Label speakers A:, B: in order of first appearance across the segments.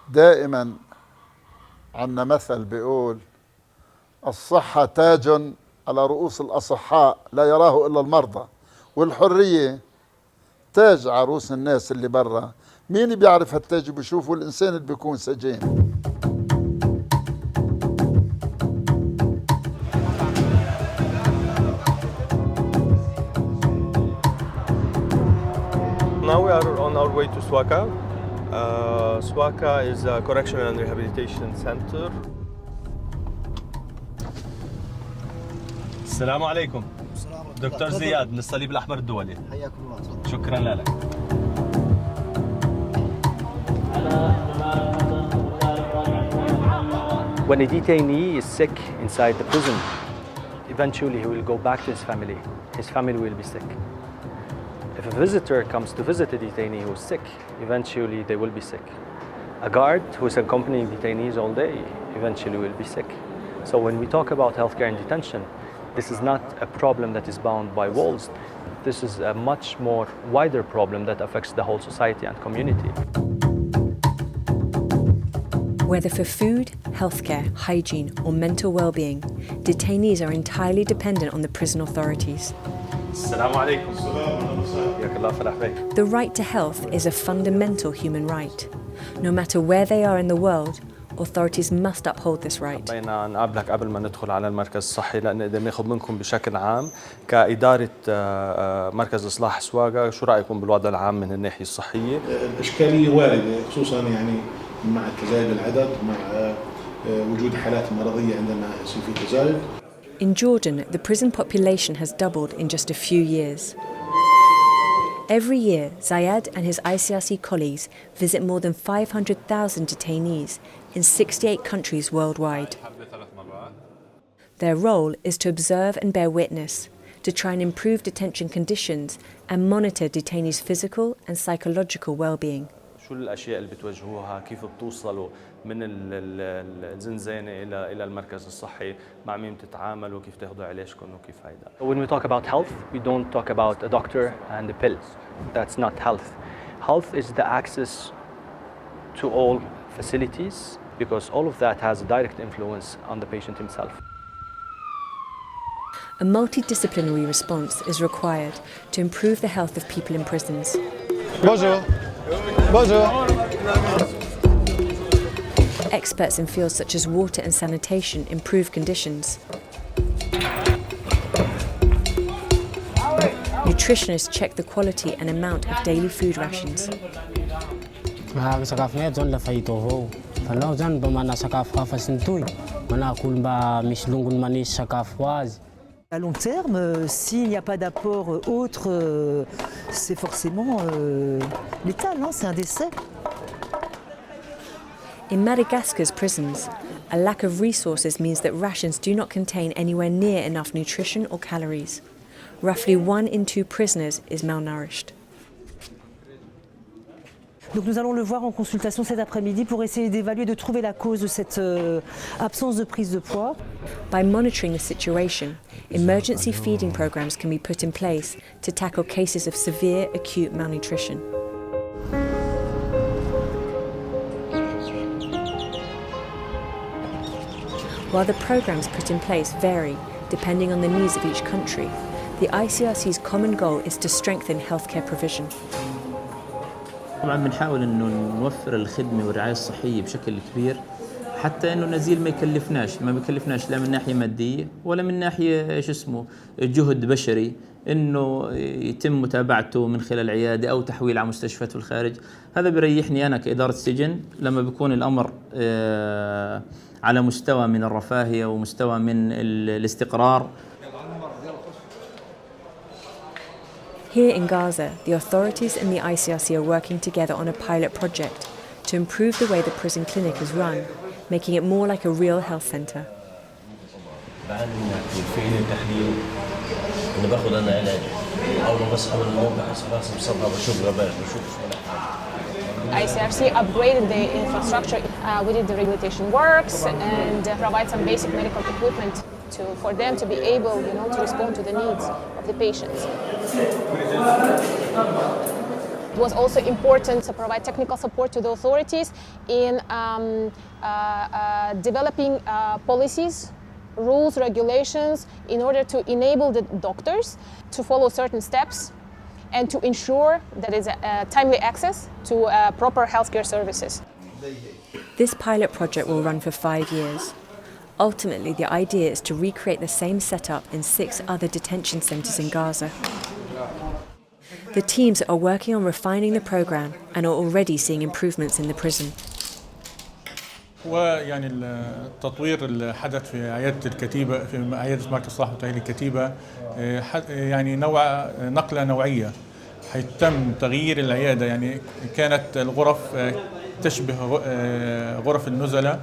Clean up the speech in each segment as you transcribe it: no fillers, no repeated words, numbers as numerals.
A: دائما عندنا مثل بيقول الصحة تاج على رؤوس الأصحاء لا يراه إلا المرضى، والحرية تاج عروس الناس اللي برا. مين بيعرف هالتاج بيشوفه؟ الإنسان اللي بيكون سجين.
B: Now we are on our way to Swaka. Swaka is a correctional and rehabilitation center.
C: السلام عليكم. دكتور زياد من الصليب الأحمر الدولي.
D: حياكم الله. تفضل.
C: شكرا لك.
E: When a detainee is sick inside the prison, eventually he will go back to his family. His family will be sick. If a visitor comes to visit a detainee who is sick, eventually they will be sick. A guard who is accompanying detainees all day eventually will be sick. So when we talk about healthcare in detention, this is not a problem that is bound by walls. This is a much more wider problem that affects the whole society and community.
F: Whether for food, healthcare, hygiene, or mental well-being, detainees are entirely dependent on the prison authorities.
C: السلام عليكم. حياك الله فرح بك.
F: The right to health is a fundamental human right. No matter where they are in the world, authorities must uphold this right.
C: حبينا نقابلك قبل ما ندخل على المركز الصحي لنقدر ناخذ منكم بشكل عام كإدارة مركز إصلاح سواقة، شو رأيكم بالوضع العام من الناحية الصحية؟
G: الإشكالية واردة خصوصا يعني مع تزايد العدد، مع وجود حالات مرضية عندما يصير في تزايد.
F: In Jordan, the prison population has doubled in just a few years. Every year, Zayed and his ICRC colleagues visit more than 500,000 detainees in 68 countries worldwide. Their role is to observe and bear witness, to try and improve detention conditions and monitor detainees' physical and psychological well-being.
C: شو الأشياء اللي بتواجهوها؟ كيف بتوصلوا من الزنزانة إلى المركز الصحي؟ مع مين بتتعاملوا؟ كيف تاخذوا علاجكم وكيف هيدا؟
E: When we talk about health, we don't talk about a doctor and a pill. That's not health. Health is the access to all facilities because all of that has a direct influence on the patient himself.
F: A multidisciplinary response is required to improve the health of people in prisons.
H: Bonjour. Bonjour.
F: Experts in fields such as water and sanitation improve conditions. Nutritionists check the quality and amount of daily food rations.
I: À long terme, s'il n'y a pas d'apport autre, c'est forcément létal, non? C'est un décès.
F: In Madagascar's prisons, a lack of resources means that rations do not contain anywhere near enough nutrition or calories. Roughly 1 in 2 prisoners is malnourished.
I: Donc nous allons le voir en consultation cet après-midi pour essayer d'évaluer, de trouver la cause de cette absence de prise de poids.
F: By monitoring the situation, emergency feeding programs can be put in place to tackle cases of severe acute malnutrition. While the programs put in place vary depending on the needs of each country, the ICRC's common goal is to strengthen healthcare provision.
J: طبعا بنحاول انه نوفر الخدمه والرعايه الصحيه بشكل كبير حتى انه نزيل ما بكلفناش لا من ناحيه ماديه ولا من ناحيه جهد بشري انه يتم متابعته من خلال عياده او تحويل على مستشفى في الخارج. هذا بيريحني انا كاداره سجن لما بيكون الامر على مستوى من الرفاهيه ومستوى من الاستقرار.
F: Here in Gaza, the authorities and the ICRC are working together on a pilot project to improve the way the prison clinic is run, making it more like a real health centre.
K: ICRC upgraded the infrastructure. We did the rehabilitation works and provide some basic medical equipment for them to be able, to respond to the needs of the patients. It was also important to provide technical support to the authorities in developing policies, rules, regulations in order to enable the doctors to follow certain steps and to ensure that there is timely access to proper healthcare services.
F: This pilot project will run for 5 years. Ultimately, the idea is to recreate the same setup in 6 other detention centres in Gaza. The teams are working on refining the program and are already seeing improvements in the prison.
H: ويعني التطوير اللي حدث في عيادة الكتيبة في عيادة مركز صلاح وتأهيل الكتيبة يعني نقلة نوعية، حيث تم تغيير العيادة. يعني كانت الغرف تشبه غرف النزلاء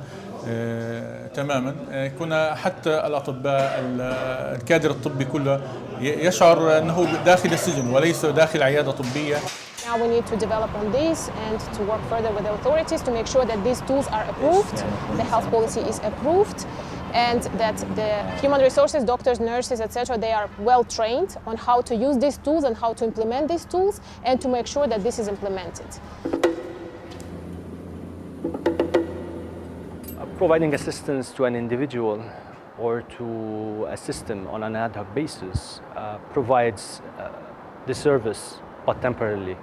H: تماما. كنا حتى الأطباء الكادر الطبي كله يشعر أنه داخل السجن وليس داخل عيادة طبية.
K: Now we need to develop on this and to work further with the authorities to make sure that these tools are approved, the health policy is approved, and that the human resources, doctors, nurses, etc., they are well trained on how to use these tools and how to implement these tools and to make sure that this is implemented.
E: Providing assistance to an individual or to a system on an ad hoc basis provides the service, but temporarily.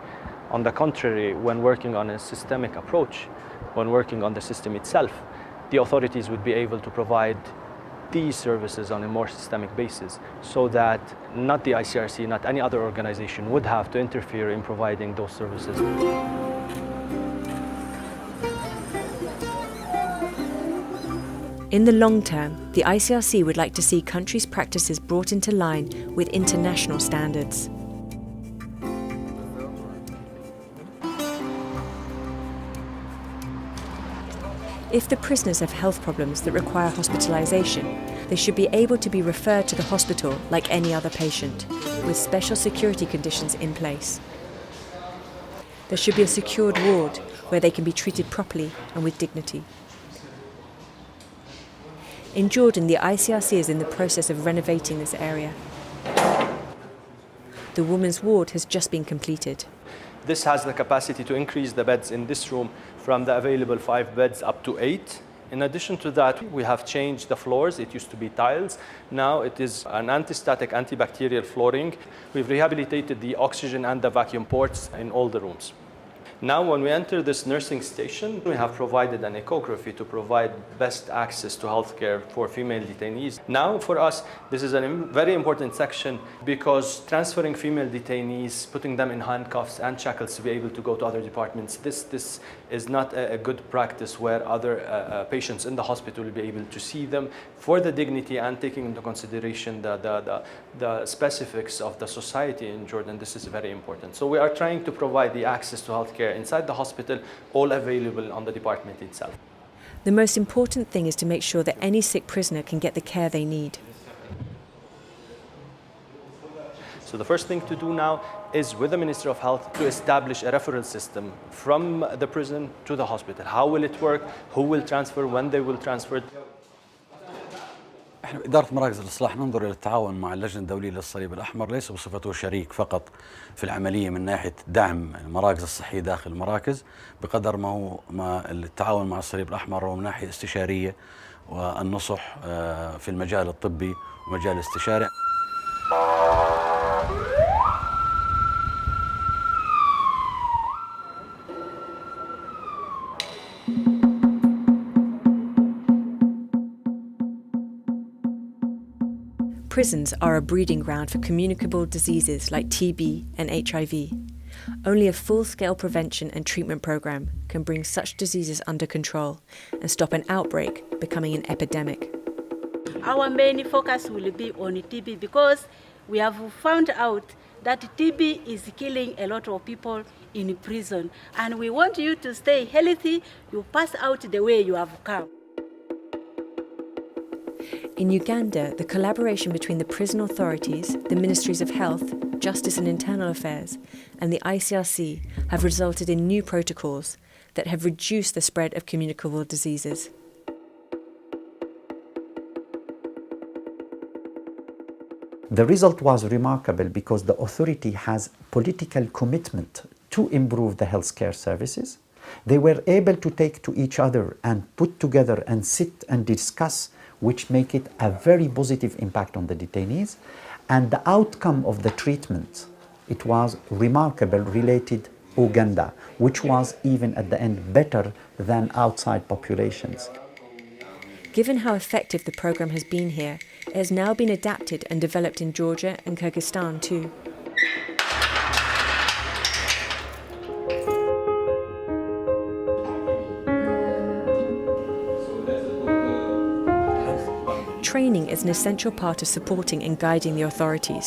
E: On the contrary, when working on a systemic approach, when working on the system itself, the authorities would be able to provide these services on a more systemic basis so that not the ICRC, not any other organization would have to interfere in providing those services.
F: In the long term, the ICRC would like to see countries' practices brought into line with international standards. If the prisoners have health problems that require hospitalization, they should be able to be referred to the hospital like any other patient, with special security conditions in place. There should be a secured ward where they can be treated properly and with dignity. In Jordan, the ICRC is in the process of renovating this area. The women's ward has just been completed.
E: This has the capacity to increase the beds in this room from the available 5 beds up to 8. In addition to that, we have changed the floors. It used to be tiles. Now it is an anti-static, antibacterial flooring. We've rehabilitated the oxygen and the vacuum ports in all the rooms. Now, when we enter this nursing station, we have provided an echography to provide best access to healthcare for female detainees. Now, for us, this is a very important section because transferring female detainees, putting them in handcuffs and shackles to be able to go to other departments, this is not a good practice where other patients in the hospital will be able to see them for the dignity and taking into consideration the specifics of the society in Jordan. This is very important. So we are trying to provide the access to healthcare inside the hospital, all available on the department itself.
F: The most important thing is to make sure that any sick prisoner can get the care they need.
E: So the first thing to do now is with the Ministry of Health to establish a referral system from the prison to the hospital. How will it work? Who will transfer? When they will transfer?
D: احنا إدارة مراكز الإصلاح ننظر إلى التعاون مع اللجنة الدولية للصليب الأحمر ليس بصفته شريك فقط في العملية من ناحية دعم المراكز الصحية داخل المراكز بقدر ما هو التعاون مع الصليب الأحمر ومن ناحية استشارية والنصح في المجال الطبي ومجال الاستشاري.
F: Prisons are a breeding ground for communicable diseases like TB and HIV. Only a full-scale prevention and treatment program can bring such diseases under control and stop an outbreak becoming an epidemic.
L: Our main focus will be on TB because we have found out that TB is killing a lot of people in prison, and we want you to stay healthy. You pass out the way you have come.
F: In Uganda, the collaboration between the prison authorities, the Ministries of Health, Justice and Internal Affairs, and the ICRC have resulted in new protocols that have reduced the spread of communicable diseases.
M: The result was remarkable because the authority has political commitment to improve the healthcare services. They were able to take to each other and put together and sit and discuss, which make it a very positive impact on the detainees. And the outcome of the treatment, it was remarkable, related Uganda, which was even at the end better than outside populations.
F: Given how effective the program has been here, it has now been adapted and developed in Georgia and Kyrgyzstan too. Training is an essential part of supporting and guiding the authorities.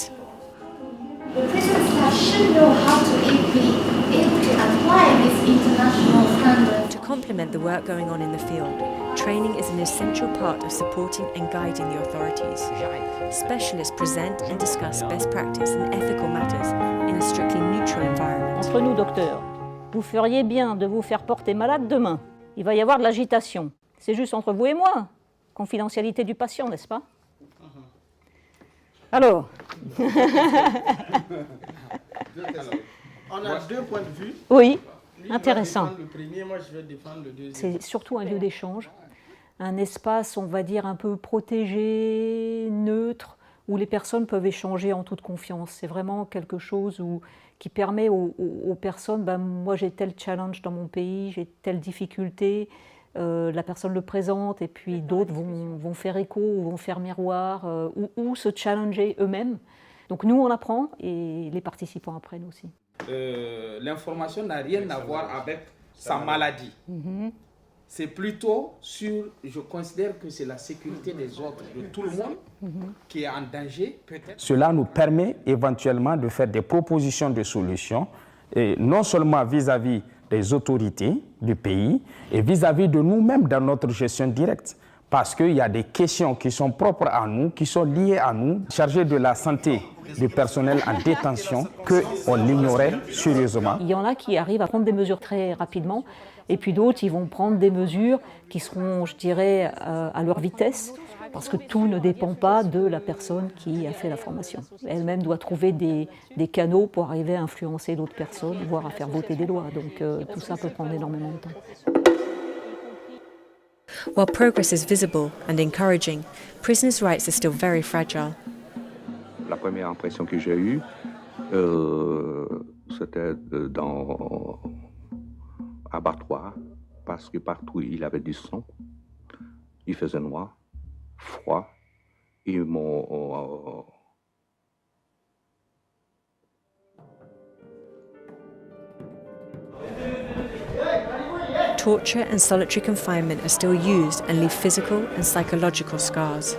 N: The prison staff should know how to be able to apply these international standards.
F: To complement the work going on in the field, training is an essential part of supporting and guiding the authorities. Specialists present and discuss best practice and ethical matters in a strictly neutral environment.
O: Entre nous, docteurs, vous feriez bien de vous faire porter malade demain. Il va y avoir de l'agitation. C'est juste entre vous et moi. Confidentialité du patient, n'est-ce pas? Alors
P: on a deux points de vue.
O: Oui,
P: Lui,
O: intéressant.
P: il va défendre le premier, moi je vais défendre le deuxième.
O: C'est surtout un lieu d'échange, un espace, on va dire, un peu protégé, neutre, où les personnes peuvent échanger en toute confiance. C'est vraiment quelque chose qui permet aux personnes, moi j'ai tel challenge dans mon pays, j'ai telle difficulté, la personne le présente et puis d'autres vont faire écho ou vont faire miroir ou se challenger eux-mêmes. Donc nous on apprend et les participants apprennent aussi.
P: L'information n'a rien à voir avec sa maladie. C'est plutôt sur, je considère que c'est la sécurité des autres, de tout le monde qui est en danger.
Q: Cela nous permet éventuellement de faire des propositions de solutions, et non seulement vis-à-vis des autorités du pays et vis-à-vis de nous-mêmes dans notre gestion directe. Parce qu'il y a des questions qui sont propres à nous, qui sont liées à nous, chargées de la santé du personnel en détention, qu'on ignorait sérieusement.
O: Il y en a qui arrivent à prendre des mesures très rapidement, et puis d'autres, ils vont prendre des mesures qui seront, je dirais, à leur vitesse, parce que tout ne dépend pas de la personne qui a fait la formation. Elle-même doit trouver des canaux pour arriver à influencer d'autres personnes, voire à faire voter des lois. Donc tout ça peut prendre énormément de temps.
F: While progress is visible and encouraging, prisoners' rights are still very fragile.
R: La première impression que j'ai eue, c'était dans abattoir, parce que partout il avait du sang, il faisait noir, froid, ils m'ont...
F: Torture and solitary confinement are still used and leave physical and psychological scars.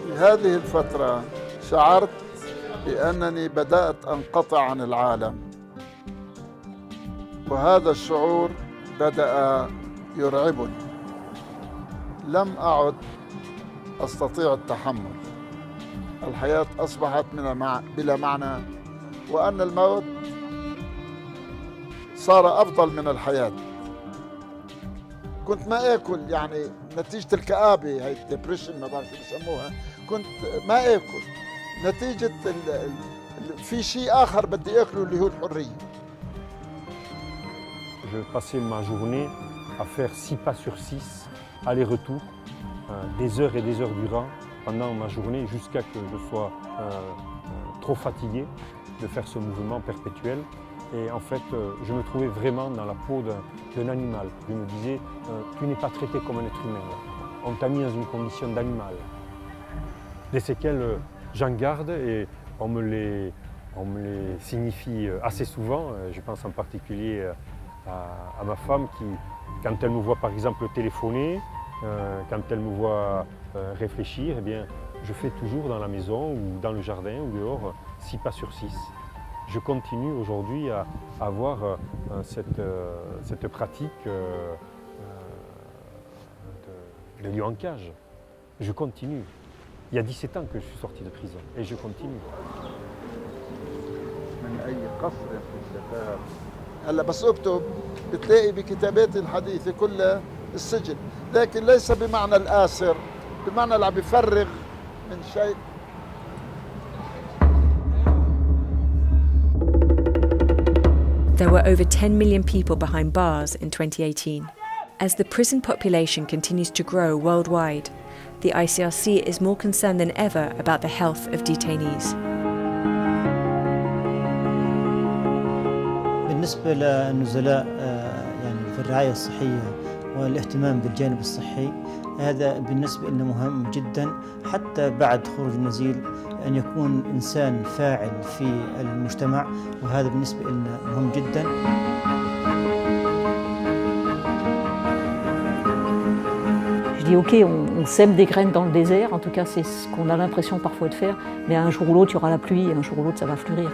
A: في هذه الفترة شعرت بأنني بدأت أنقطع عن العالم، وهذا الشعور بدأ يرعبني. لم أعد أستطيع التحمل. الحياة أصبحت بلا معنى، وأن الموت صار أفضل من الحياة. كنت ما آكل، يعني نتيجة الكآبة، هاي الدبريشن ما بعرف شو بسموها، كنت ما آكل نتيجة في شيء آخر بدي آكله اللي هو الحرية.
S: Je passais ma journée à faire 6 pas sur 6, aller-retour, des heures et des heures durant, pendant ma journée, jusqu'à que je sois trop fatigué de faire ce mouvement perpétuel. Et en fait, je me trouvais vraiment dans la peau d'un animal. Je me disais, tu n'es pas traité comme un être humain. On t'a mis dans une condition d'animal. Des séquelles, j'en garde et on me les signifie assez souvent. Je pense en particulier à ma femme qui, quand elle me voit par exemple téléphoner, quand elle me voit réfléchir, eh bien, je fais toujours dans la maison ou dans le jardin ou dehors 6 pas sur 6. Je continue aujourd'hui à avoir cette pratique de lieu en cage. Je continue. Il y a 17 ans que je suis sorti de prison et je continue.
A: هلا بس اكتب بتلاقي بكتاباتي الحديثة كلها السجن، لكن ليس بمعنى الآسر، بمعنى اللي عم بيفرغ من شيء.
F: There were over 10 million people behind bars in 2018. As the prison population continues to grow worldwide, the ICRC is more concerned than ever about the health of detainees.
T: بالنسبة للنزلاء يعني في الرعاية الصحية والاهتمام بالجانب الصحي، هذا بالنسبة لنا مهم جدا حتى بعد خروج النزيل، أن يكون إنسان فاعل في المجتمع، وهذا بالنسبة لنا مهم جدا.
O: Je dis ok, on sème des graines dans le désert, en tout cas c'est ce qu'on a l'impression parfois de faire, mais un jour ou l'autre il y aura la pluie et un jour ou l'autre ça va fleurir.